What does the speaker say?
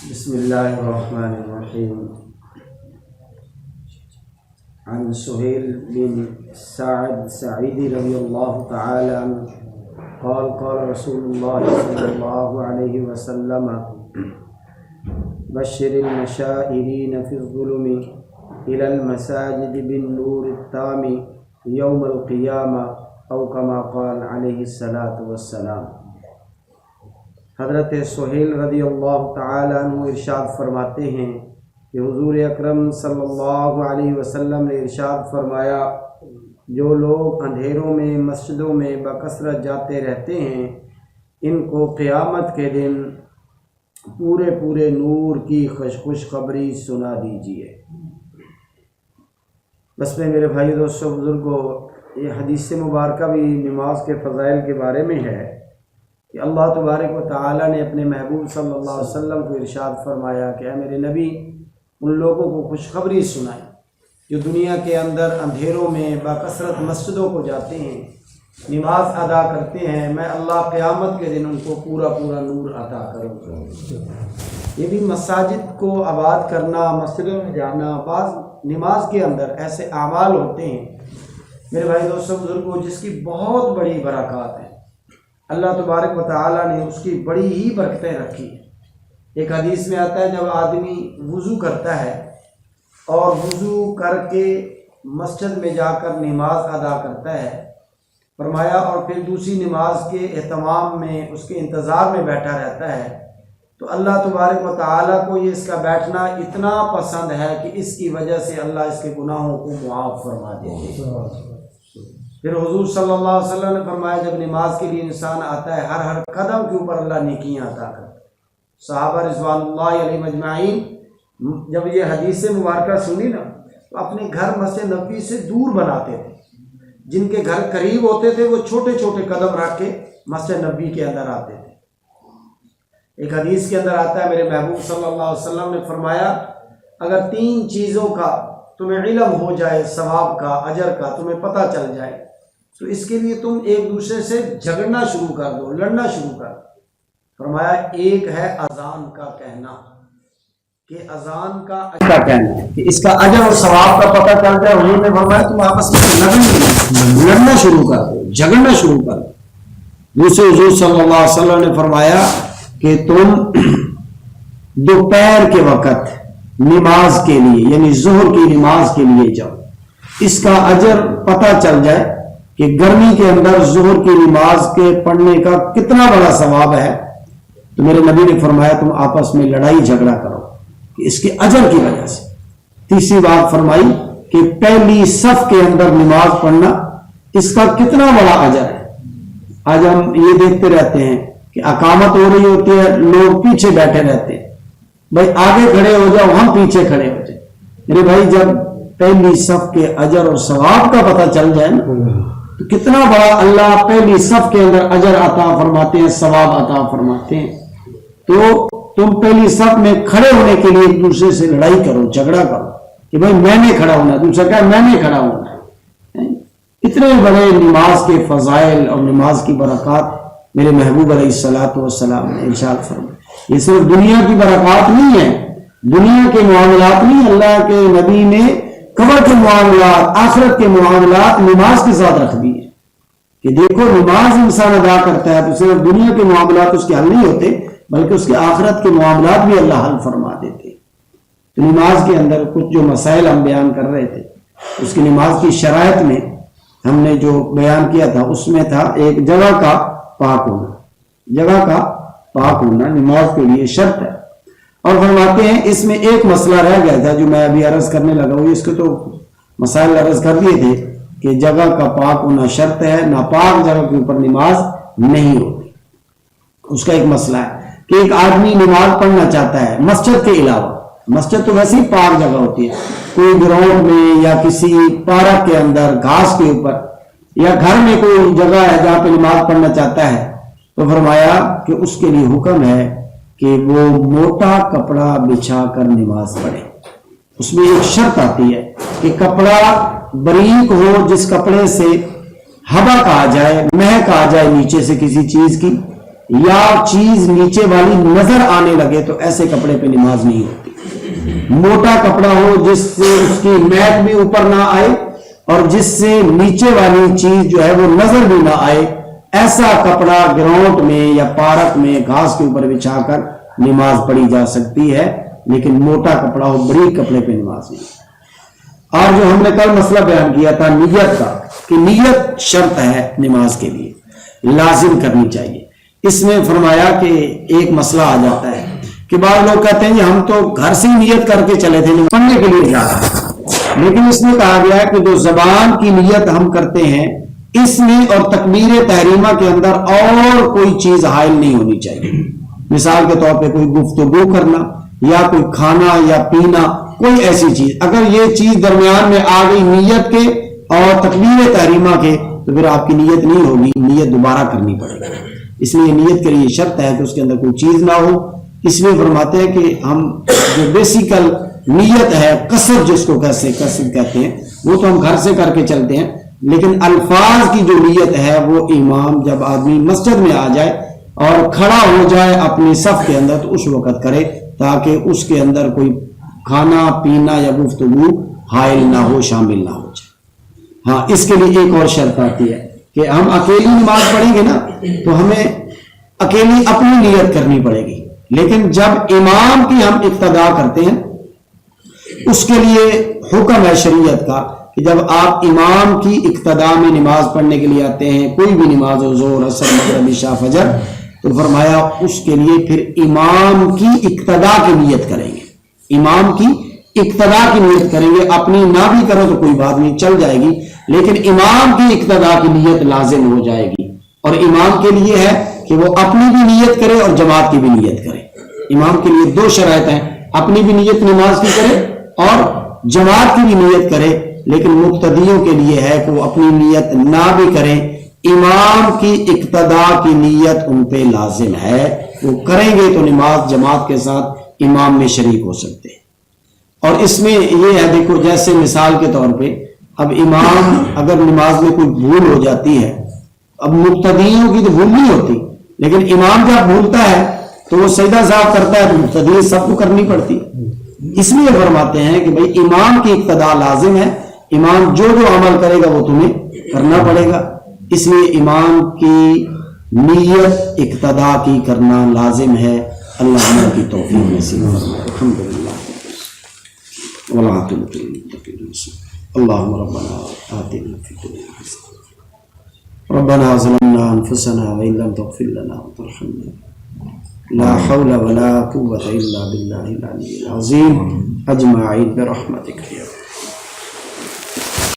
بسم اللہ الرحمن الرحیم عن سہیل بن سعد سعیدی رضی اللہ تعالی عنہ قال قال رسول اللہ صلی اللہ علیہ وسلم بشر المشائرین فی الظلم الى المساجد بالنور التام یوم القیامہ او کما قال علیہ الصلاۃ والسلام۔ حضرت سہیل رضی اللہ تعالیٰ عنہ ارشاد فرماتے ہیں کہ حضور اکرم صلی اللہ علیہ وسلم نے ارشاد فرمایا، جو لوگ اندھیروں میں مسجدوں میں بکثرت جاتے رہتے ہیں ان کو قیامت کے دن پورے نور کی خوشخبری سنا دیجیے۔ بس میں میرے بھائی دوستوں بزرگوں، یہ حدیث مبارکہ بھی نماز کے فضائل کے بارے میں ہے کہ اللہ تبارک و تعالی نے اپنے محبوب صلی اللہ علیہ وسلم کو ارشاد فرمایا کہ اے میرے نبی، ان لوگوں کو خوشخبری سنائیں جو دنیا کے اندر اندھیروں میں بکثرت مسجدوں کو جاتے ہیں، نماز ادا کرتے ہیں، میں اللہ قیامت کے دن ان کو پورا نور عطا کروں گا۔ یہ بھی مساجد کو آباد کرنا، مسجدوں میں جانا، بعض نماز کے اندر ایسے اعمال ہوتے ہیں میرے بھائی دوستوں بزرگوں جس کی بہت بڑی برکات ہیں، اللہ تبارک و تعالیٰ نے اس کی بڑی ہی برکتیں رکھی ہیں۔ ایک حدیث میں آتا ہے جب آدمی وضو کرتا ہے اور وضو کر کے مسجد میں جا کر نماز ادا کرتا ہے، فرمایا اور پھر دوسری نماز کے اہتمام میں اس کے انتظار میں بیٹھا رہتا ہے تو اللہ تبارک و تعالیٰ کو یہ اس کا بیٹھنا اتنا پسند ہے کہ اس کی وجہ سے اللہ اس کے گناہوں کو معاف فرما دیتے ہیں۔ پھر حضور صلی اللہ علیہ وسلم نے فرمایا جب نماز کے لیے انسان آتا ہے ہر قدم کے اوپر اللہ نیکیاں عطا کرتا ہے۔ صحابہ رضوان اللہ علیہ مجمعین جب یہ حدیث مبارکہ سنی نا تو اپنے گھر مسجد نبوی سے دور بناتے تھے، جن کے گھر قریب ہوتے تھے وہ چھوٹے قدم رکھ کے مسجد نبوی کے اندر آتے تھے۔ ایک حدیث کے اندر آتا ہے میرے محبوب صلی اللہ علیہ وسلم نے فرمایا اگر 3 چیزوں کا تمہیں علم ہو جائے، ثواب کا، اجر کا تمہیں پتہ چل جائے تو اس کے لیے تم ایک دوسرے سے جھگڑنا شروع کر دو، لڑنا شروع کر دو۔ فرمایا ایک ہے اذان کا کہنا، کہ اذان کا کہنا کہ اس کا اجر اور ثواب کا پتہ چل جائے۔ حضور نے فرمایا تم آپس میں لڑنا شروع کر دو، جھگڑنا شروع کر دو۔ دوسرے حضور صلی اللہ علیہ وسلم نے فرمایا کہ تم دوپہر کے وقت نماز کے لیے یعنی ظہر کی نماز کے لیے جاؤ، اس کا اجر پتہ چل جائے کہ گرمی کے اندر ظہر کی نماز کے پڑھنے کا کتنا بڑا ثواب ہے تو میرے نبی نے فرمایا تم آپس میں لڑائی جھگڑا کرو کہ اس کے اجر کی وجہ سے۔ تیسری بات فرمائی کہ پہلی صف کے اندر نماز پڑھنا اس کا کتنا بڑا اجر ہے۔ آج ہم یہ دیکھتے رہتے ہیں کہ اقامت ہو رہی ہوتی ہے، لوگ پیچھے بیٹھے رہتے ہیں، بھائی آگے کھڑے ہو جاؤ، ہم پیچھے کھڑے ہو جائیں۔ میرے بھائی جب پہلی صف کے اجر اور ثواب کا پتہ چل جائے نا تو کتنا بڑا اللہ پہلی صف کے اندر اجر عطا فرماتے ہیں، ثواب عطا فرماتے ہیں۔ تو تم پہلی صف میں کھڑے ہونے کے لیے ایک دوسرے سے لڑائی کرو، جھگڑا کرو کہ بھائی میں نے کھڑا ہونا، دوسرا کہا میں نے کھڑا ہونا۔ اتنے بڑے نماز کے فضائل اور نماز کی برکات میرے محبوب علیہ الصلوۃ والسلام نے ارشاد فرمایا۔ یہ صرف دنیا کی برکات نہیں ہے، دنیا کے معاملات نہیں، اللہ کے نبی نے قبر کے معاملات، آخرت کے معاملات نماز کے ساتھ رکھ دیے کہ دیکھو نماز انسان ادا کرتا ہے تو صرف دنیا کے معاملات اس کے حل نہیں ہوتے بلکہ اس کے آخرت کے معاملات بھی اللہ حل فرما دیتے۔ تو نماز کے اندر کچھ جو مسائل ہم بیان کر رہے تھے اس کی نماز کی شرائط میں ہم نے جو بیان کیا تھا اس میں تھا ایک جگہ کا پاک ہونا، جگہ کا پاک ہونا نماز کے لیے شرط ہے۔ اور فرماتے ہیں اس میں ایک مسئلہ رہ گیا تھا جو میں ابھی عرض کرنے لگا ہوں، اس کو تو مسائل عرض کر دیے تھے کہ جگہ کا پاک ہونا شرط ہے، ناپاک جگہ کے اوپر نماز نہیں ہوتی۔ اس کا ایک مسئلہ ہے کہ ایک آدمی نماز پڑھنا چاہتا ہے مسجد کے علاوہ، مسجد تو ویسے ہی پاک جگہ ہوتی ہے، کوئی گراؤنڈ میں یا کسی پارک کے اندر گھاس کے اوپر یا گھر میں کوئی جگہ ہے جہاں پہ نماز پڑھنا چاہتا ہے تو فرمایا کہ اس کے لیے حکم ہے کہ وہ موٹا کپڑا بچھا کر نماز پڑھے۔ اس میں ایک شرط آتی ہے کہ کپڑا باریک ہو، جس کپڑے سے ہوا کا آ جائے، مہک آ جائے نیچے سے کسی چیز کی، یا چیز نیچے والی نظر آنے لگے تو ایسے کپڑے پہ نماز نہیں ہوتی۔ موٹا کپڑا ہو جس سے اس کی میٹ بھی اوپر نہ آئے اور جس سے نیچے والی چیز جو ہے وہ نظر بھی نہ آئے، ایسا کپڑا گراؤنڈ میں یا پارک میں گھاس کے اوپر بچھا کر نماز پڑھی جا سکتی ہے، لیکن موٹا کپڑا ہو، بڑی کپڑے پہ نماز نہیں۔ اور جو ہم نے کل مسئلہ بیان کیا تھا نیت کا، کہ نیت شرط ہے نماز کے لیے، لازم کرنی چاہیے۔ اس میں فرمایا کہ ایک مسئلہ آ جاتا ہے کہ بعض لوگ کہتے ہیں کہ ہم تو گھر سے ہی نیت کر کے چلے تھے، پڑھنے کے لیے جا رہے ہیں، لیکن اس میں کہا گیا ہے کہ جو زبان کی نیت ہم کرتے ہیں اس میں اور تکبیر تحریمہ کے اندر اور کوئی چیز حائل نہیں ہونی چاہیے۔ مثال کے طور پہ کوئی گفتگو کرنا یا کوئی کھانا یا پینا، کوئی ایسی چیز اگر یہ چیز درمیان میں آ گئی نیت کے اور تکبیر تحریمہ کے تو پھر آپ کی نیت نہیں ہوگی، نیت دوبارہ کرنی پڑے گی۔ اس لیے نیت کے لیے شرط ہے کہ اس کے اندر کوئی چیز نہ ہو۔ اس لیے فرماتے ہیں کہ ہم جو بیسیکل نیت ہے، قصد جس کو قصد کہتے ہیں، وہ تو ہم گھر سے کر کے چلتے ہیں، لیکن الفاظ کی جو نیت ہے وہ امام جب آدمی مسجد میں آ جائے اور کھڑا ہو جائے اپنی صف کے اندر تو اس وقت کرے، تاکہ اس کے اندر کوئی کھانا پینا یا گفتگو حائل نہ ہو، شامل نہ ہو جائے۔ ہاں، اس کے لیے ایک اور شرط آتی ہے کہ ہم اکیلی نماز پڑھیں گے نا تو ہمیں اکیلی اپنی نیت کرنی پڑے گی، لیکن جب امام کی ہم اقتدا کرتے ہیں اس کے لیے حکم ہے شریعت کا کہ جب آپ امام کی اقتدا میں نماز پڑھنے کے لیے آتے ہیں، کوئی بھی نماز ہو، ظہر، عصر، مغرب، عشاء، فجر، تو فرمایا اس کے لیے پھر امام کی اقتدا کی نیت کریں گے، امام کی اقتدا کی نیت کریں گے۔ اپنی نہ بھی کرو تو کوئی بات نہیں، چل جائے گی، لیکن امام کی اقتدا کی نیت لازم ہو جائے گی۔ اور امام کے لیے ہے کہ وہ اپنی بھی نیت کرے اور جماعت کی بھی نیت کرے۔ امام کے لیے دو شرائط ہیں، اپنی بھی نیت نماز کی کرے اور جماعت کی بھی نیت کرے، لیکن مقتدیوں کے لیے ہے کہ وہ اپنی نیت نہ بھی کریں، امام کی اقتدا کی نیت ان پہ لازم ہے، وہ کریں گے تو نماز جماعت کے ساتھ امام میں شریک ہو سکتے ہیں۔ اور اس میں یہ ہے، دیکھو جیسے مثال کے طور پہ اب امام اگر نماز میں کوئی بھول ہو جاتی ہے، اب مقتدیوں کی تو بھول نہیں ہوتی، لیکن امام جب بھولتا ہے تو وہ سجدہ صاحب کرتا ہے تو مقتدی سب کو کرنی پڑتی ہے۔ اس لیے فرماتے ہیں کہ بھئی امام کی اقتدا لازم ہے، امام جو جو عمل کرے گا وہ تمہیں کرنا پڑے گا، اس لیے امام کی نیت اقتدا کی کرنا لازم ہے۔ اللہ ہمیں کی توفیق نصیب فرمائے۔ الحمدللہ والعاقبۃ للمتقین۔ اللهم ربنا آتنا في الدنيا حسنة ربنا ظلمنا أنفسنا وإن لم تغفر لنا وترحمنا لا حول ولا قوة إلا بالله العلي العظيم أجمعين برحمتك يا